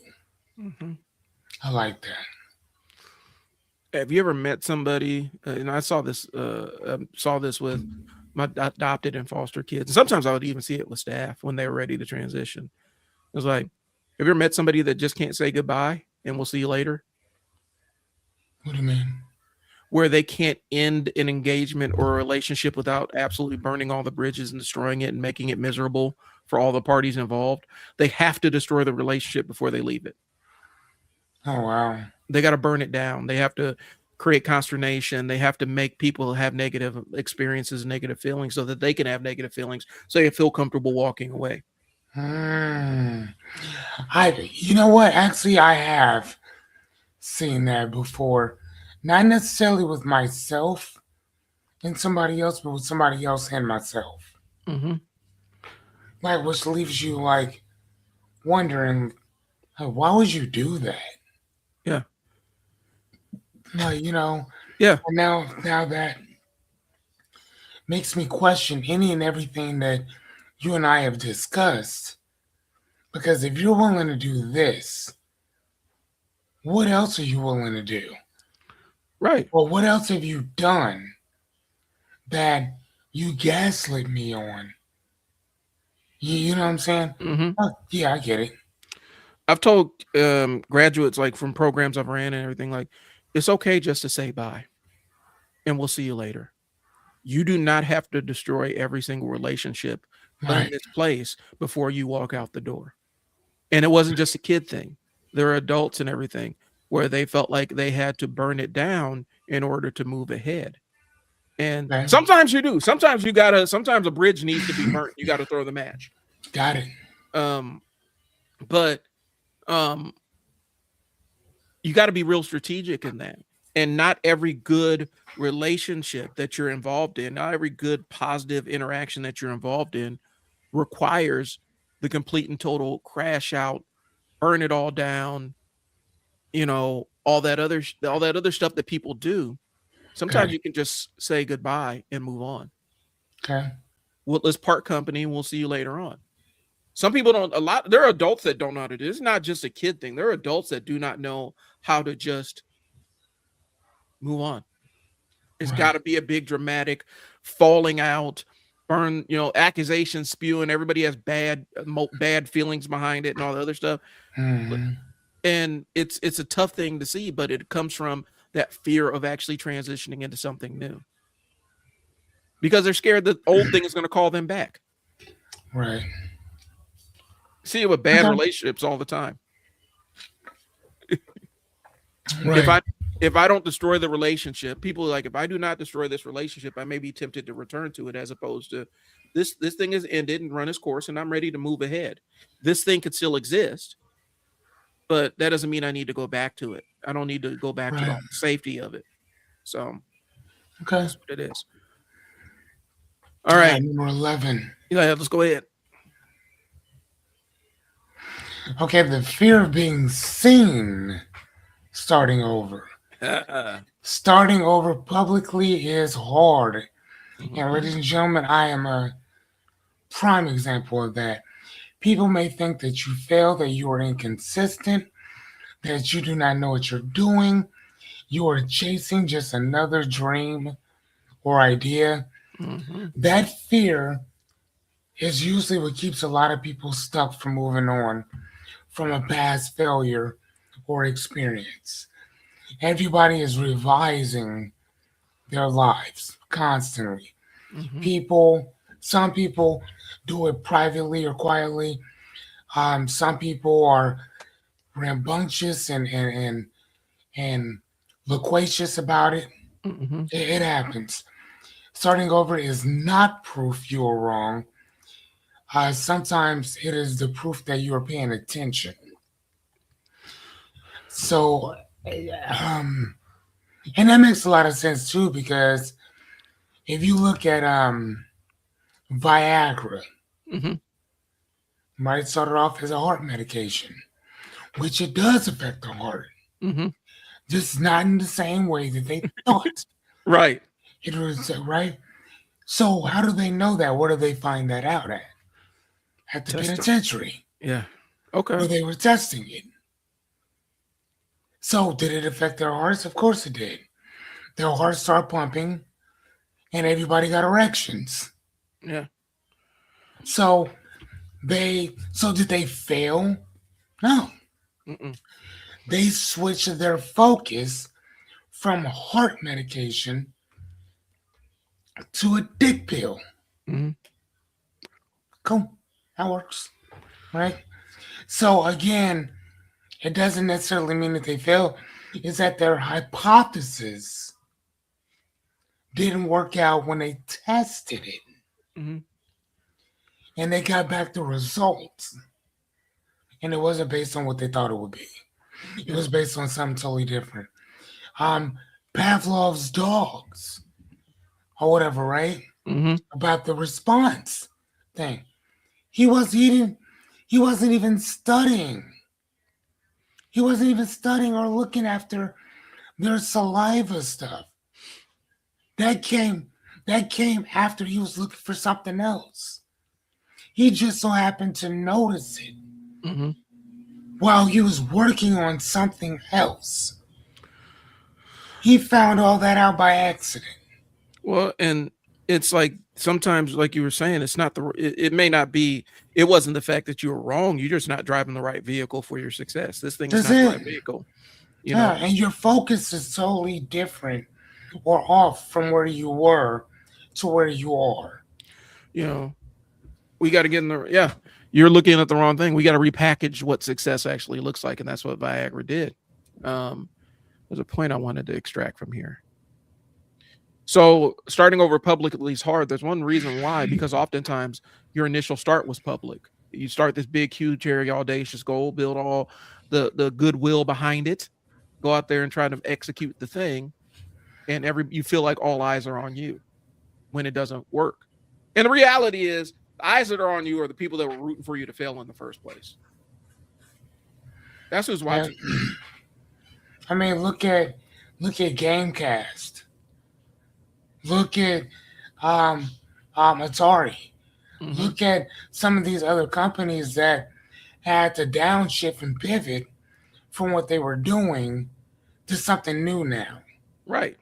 Mm-hmm. I like that. Have you ever met somebody? And I saw this with my adopted and foster kids. And sometimes I would even see it with staff when they were ready to transition. It was like, have you ever met somebody that just can't say goodbye and we'll see you later? What do you mean? Where they can't end an engagement or a relationship without absolutely burning all the bridges and destroying it and making it miserable for all the parties involved. They have to destroy the relationship before they leave it. Oh, wow. They got to burn it down. They have to create consternation. They have to make people have negative experiences, negative feelings, so that they can have negative feelings, so they feel comfortable walking away. Hmm. You know what? Actually, I have seen that before. Not necessarily with myself and somebody else, but with somebody else and myself. Mm-hmm. Like, which leaves you like wondering, like, why would you do that? Yeah. Like, Yeah. and now that makes me question any and everything that you and I have discussed. Because if you're willing to do this, what else are you willing to do? Right. Or what else have you done that you gaslit me on? You know what I'm saying? Mm-hmm. Oh, yeah, I get it. I've told graduates, like from programs I've ran and everything, like, it's okay just to say bye and we'll see you later. You do not have to destroy every single relationship in Right. this place before you walk out the door. And it wasn't just a kid thing. There are adults and everything where they felt like they had to burn it down in order to move ahead. And Okay. sometimes you do. Sometimes a bridge needs to be burnt. You got to throw the match. Got it. Um, but um, you got to be real strategic in that. And not every good relationship that you're involved in, not every good positive interaction that you're involved in requires the complete and total crash out, burn it all down, all that other stuff that people do. Got Sometimes it. you can just say goodbye and move on. Okay. Well, let's part company and we'll see you later on. Some people don't, there are adults that don't know how to do it. It's not just a kid thing. There are adults that do not know how to just move on. It's got Right. to be a big dramatic falling out, burn, accusations spewing. Everybody has bad feelings behind it and all the other stuff. Hmm. And it's a tough thing to see, but it comes from that fear of actually transitioning into something new because they're scared that old thing is going to call them back. Right. See it with bad Okay. relationships all the time. if Right. I if I don't destroy the relationship, people are like, if I do not destroy this relationship, I may be tempted to return to it, as opposed to this thing has ended and run its course and I'm ready to move ahead. This thing could still exist, but that doesn't mean I need to go back to it. I don't need to go back to Right. the safety of it. So Okay. that's what it is. All All right. right. Number 11. Yeah, let's go ahead. Okay. The fear of being seen starting over. Starting over publicly is hard. And ladies and gentlemen, I am a prime example of that. People may think that you fail, that you are inconsistent, that you do not know what you're doing. You are chasing just another dream or idea. Mm-hmm. That fear is usually what keeps a lot of people stuck from moving on from a past failure or experience. Everybody is revising their lives constantly. Mm-hmm. Some people do it privately or quietly. Some people are rambunctious and loquacious about it. Mm-hmm. It happens. Starting over is not proof you are wrong. Sometimes it is the proof that you are paying attention. So, um, and that makes a lot of sense too, because if you look at Viagra, Mm-hmm. right, it started off as a heart medication, which it does affect the heart, Mm-hmm. just not in the same way that they thought Right. it was, right? So, how do they know that? Where do they find that out at? At the Test them. penitentiary, Yeah. Okay. where they were testing it. So, did it affect their hearts? Of course it did. Their hearts start pumping, and everybody got erections. Yeah. So, so did they fail? No. Mm-mm. They switched their focus from heart medication to a dick pill. Mm-hmm. Cool. That works. Right? So again, it doesn't necessarily mean that they failed. It's that their hypothesis didn't work out when they tested it. Mm-hmm. And they got back the results. And it wasn't based on what they thought it would be. It was based on something totally different. Um, Pavlov's dogs or whatever, right? Mm-hmm. About the response thing. He was eating. He wasn't even studying. He wasn't even studying or looking after their saliva stuff. That came. That came after he was looking for something else. He just so happened to notice it Mm-hmm. while he was working on something else. He found all that out by accident. Well, and it's like sometimes, like you were saying, it's not it may not be, it wasn't the fact that you were wrong. You're just not driving the right vehicle for your success. This thing is That's not the it. right vehicle, you Yeah, know? and your focus is totally different or off from where you were to where you are. You know, we got to get in yeah, you're looking at the wrong thing. We got to repackage what success actually looks like. And that's what Viagra did. There's a point I wanted to extract from here. So starting over publicly is hard. There's one reason why, because oftentimes your initial start was public. You start this big, huge, hairy, audacious goal, build all the goodwill behind it, go out there and try to execute the thing, and you feel like all eyes are on you when it doesn't work. And the reality is, the eyes that are on you are the people that were rooting for you to fail in the first place. That's who's watching. I mean, look at Gamecast. Look at Atari. Mm-hmm. Look at some of these other companies that had to downshift and pivot from what they were doing to something new now. Right.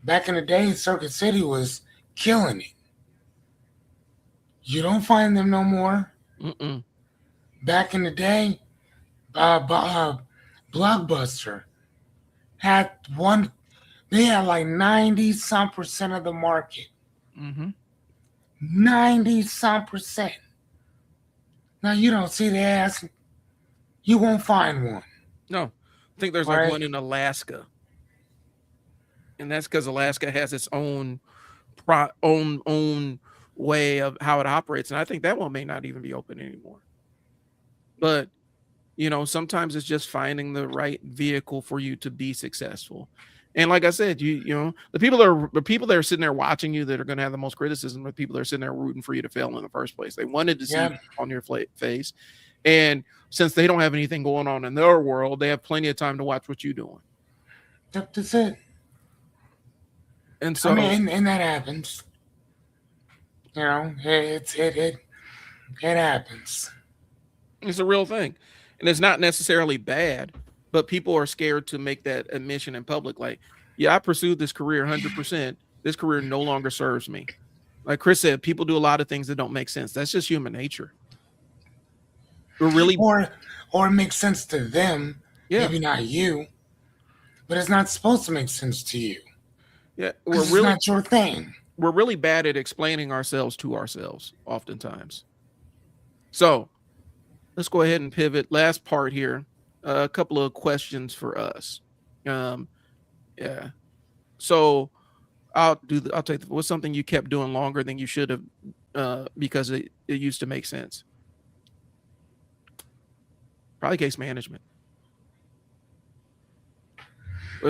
Back in the day, Circuit City was killing it. You don't find them no more. Mm-mm. Back in the day, Blockbuster had one. They had like 90 some percent of the market. Mm-hmm. 90 some percent. Now you don't see the ass. You won't find one. No, I think there's like Right? one in Alaska, and that's because Alaska has its own own way of how it operates, and I think that one may not even be open anymore. But sometimes it's just finding the right vehicle for you to be successful. And like I said, the people that are sitting there watching you that are going to have the most criticism are the people that are sitting there rooting for you to fail in the first place. They wanted to see you Yep. on your face, and since they don't have anything going on in their world, they have plenty of time to watch what you're doing. That's it. And I so mean, and that happens. You know, it happens. it's a real thing, and it's not necessarily bad, but people are scared to make that admission in public. Like, yeah, I pursued this career 100%. This career no longer serves me. Like Chris said, people do a lot of things that don't make sense. That's just human nature. We're really, Or it makes sense to them, yeah, maybe not you, but it's not supposed to make sense to you yeah. We're because it's really, not your thing. we're really bad at explaining ourselves to ourselves, oftentimes. So let's go ahead and pivot. Last part here. A couple of questions for us. Um, yeah. So I'll take what's something you kept doing longer than you should have because it used to make sense. Probably case management.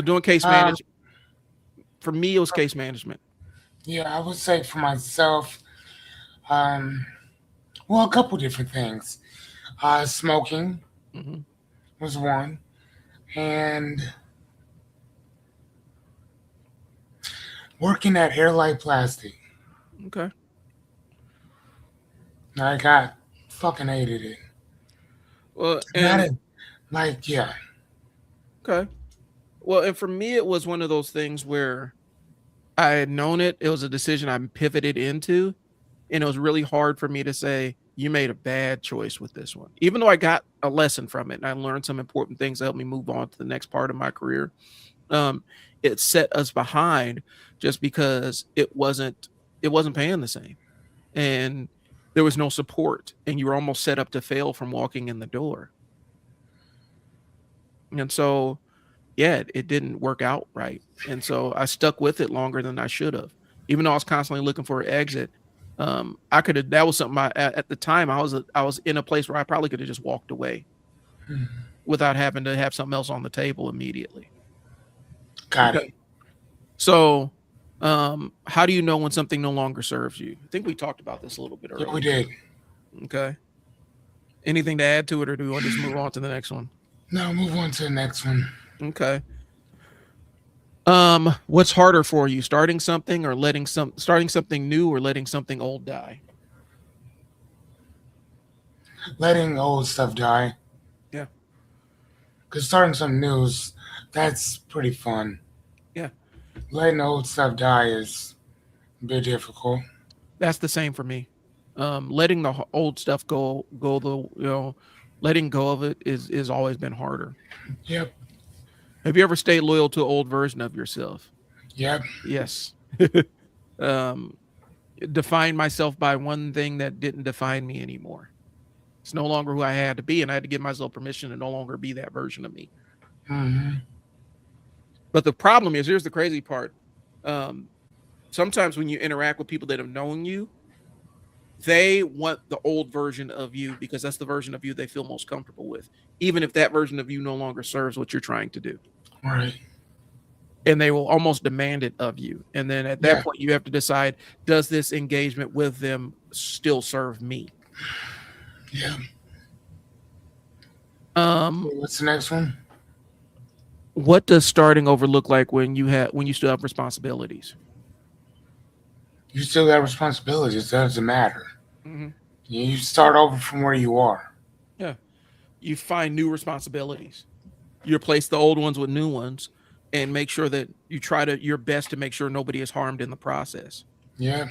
Doing case Um, management for me, it was case management. yeah, I would say for myself, um, well, a couple different things. Smoking Hmm. was one, and working at Airlight Plastic. Okay. I got fucking hated it. Well, Not and it, like, yeah, okay. Well, and for me, it was one of those things where I had known it. It was a decision I pivoted into, and it was really hard for me to say you made a bad choice with this one, even though I got a lesson from it and I learned some important things that helped me move on to the next part of my career. Um, it set us behind just because it wasn't paying the same, and there was no support, and you were almost set up to fail from walking in the door. And so, yeah, it didn't work out right. And so I stuck with it longer than I should have, even though I was constantly looking for an exit. I could have. That was something at the time I was in a place where I probably could have just walked away without having to have something else on the table immediately. got it. Okay. So, how do you know when something no longer serves you? I think we talked about this a little bit Yeah, we earlier. did. Okay. Anything to add to it, or do we want to just move on to the next one? Now move on to the next one. Okay. What's harder for you, starting something new or letting something old die? Letting old stuff die. Yeah. Because starting some news, that's pretty fun. Yeah. Letting old stuff die is a bit difficult. That's the same for me. Letting the old stuff go letting go of it is always been harder. Yep. Have you ever stayed loyal to an old version of yourself? Yep. Yes. um, define myself by one thing that didn't define me anymore. It's no longer who I had to be, and I had to give myself permission to no longer be that version of me. Hmm. But the problem is, here's the crazy part. Um, Sometimes when you interact with people that have known you, they want the old version of you because that's the version of you they feel most comfortable with, even if that version of you no longer serves what you're trying to do. Right. And they will almost demand it of you. And then at that Yeah. point, you have to decide, does this engagement with them still serve me? Yeah. Um, What's the next one? what does starting over look like when you still have responsibilities? You still got responsibilities. That doesn't matter. Hmm. You start over from where you are. Yeah, you find new responsibilities. You replace the old ones with new ones, and make sure that you try to your best to make sure nobody is harmed in the process. Yeah.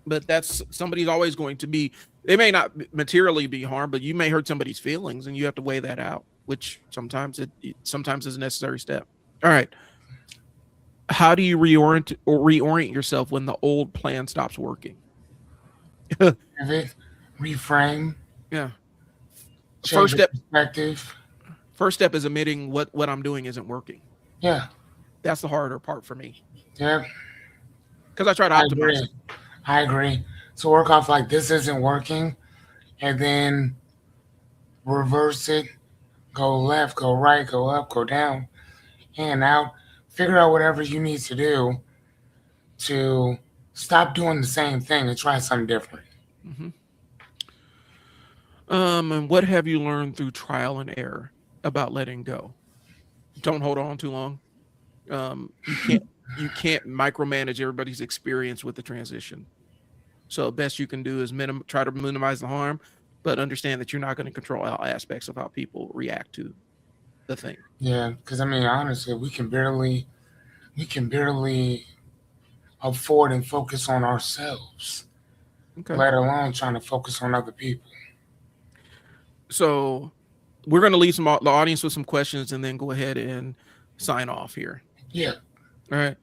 but that's somebody's always going to be, they may not materially be harmed, but you may hurt somebody's feelings and you have to weigh that out, which sometimes is a necessary step. All right. How do you reorient yourself when the old plan stops working? Pivot, reframe, Yeah. change First your step perspective. first step is admitting what I'm doing isn't working. Yeah, That's the harder part for me yeah, because I try to I optimize agree. it. I agree. So work off like this isn't working, and then reverse it. Go left, go right, go up, go down, in, out. Figure out whatever you need to do to stop doing the same thing and try something different. Hmm. And what have you learned through trial and error about letting go? Don't hold on too long. You can't micromanage everybody's experience with the transition. So best you can do is try to minimize the harm, but understand that you're not going to control all aspects of how people react to the thing. Yeah, because I mean, honestly, we can barely afford and focus on ourselves, Okay. let alone trying to focus on other people. So we're going to leave the audience with some questions and then go ahead and sign off here. Yeah, All right.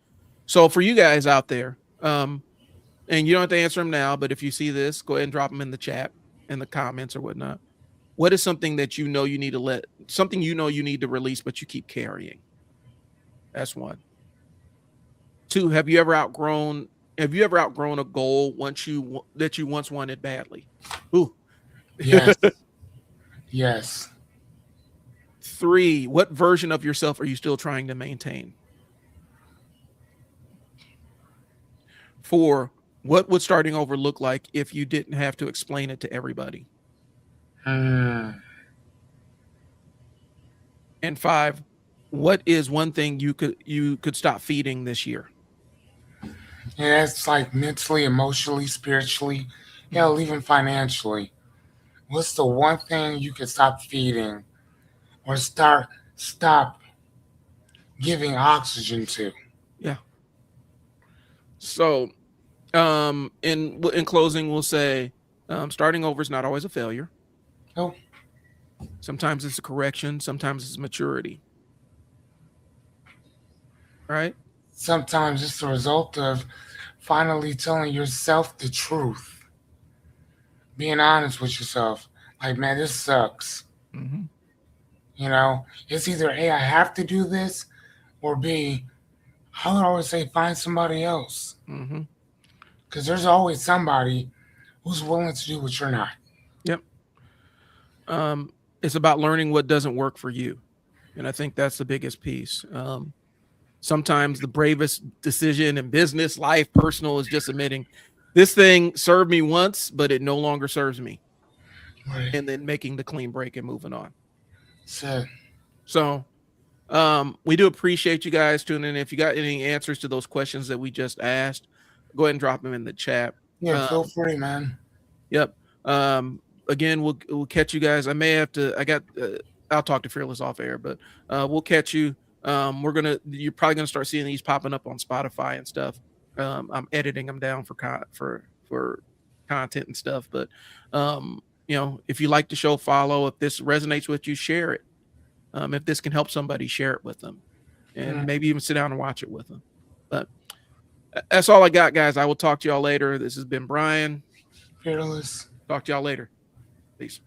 So for you guys out there, and you don't have to answer them now, but if you see this, go ahead and drop them in the chat, in the comments or whatnot. What is something that something you need to release, but you keep carrying? That's one. Two, have you ever outgrown a goal that you once wanted badly? Ooh. yes, yes. Three, what version of yourself are you still trying to maintain? Four, what would starting over look like if you didn't have to explain it to everybody? Mm. And five, what is one thing you could stop feeding this year? Yeah, it's like mentally, emotionally, spiritually, hell, even financially. What's the one thing you can stop feeding or stop giving oxygen to? Yeah. So, in closing, we'll say, starting over is not always a failure. Oh, Sometimes it's a correction. Sometimes it's maturity. Right? sometimes it's the result of finally telling yourself the truth, being honest with yourself. Like, man, this sucks. Mm-hmm. It's either A, I have to do this, or B, I would always say find somebody else. Mm-hmm. Because there's always somebody who's willing to do what you're not. Yep. It's about learning what doesn't work for you, and I think that's the biggest piece. Sometimes the bravest decision in business, life, personal is just admitting this thing served me once, but it no longer serves me, Right. and then making the clean break and moving on. So, So, we do appreciate you guys tuning in. If you got any answers to those questions that we just asked, go ahead and drop them in the chat. yeah, feel Um, free, man. yep. Again, we'll catch you guys. I'll talk to Fearless off air, but we'll catch you. You're probably gonna start seeing these popping up on Spotify and stuff. I'm editing them down for content and stuff, but if you like the show, follow. If this resonates with you, share it. If this can help somebody, share it with them, and Mm, maybe even sit down and watch it with them. But that's all I got, guys. I will talk to y'all later. This has been Bryon. fearless. Talk to y'all later. Peace.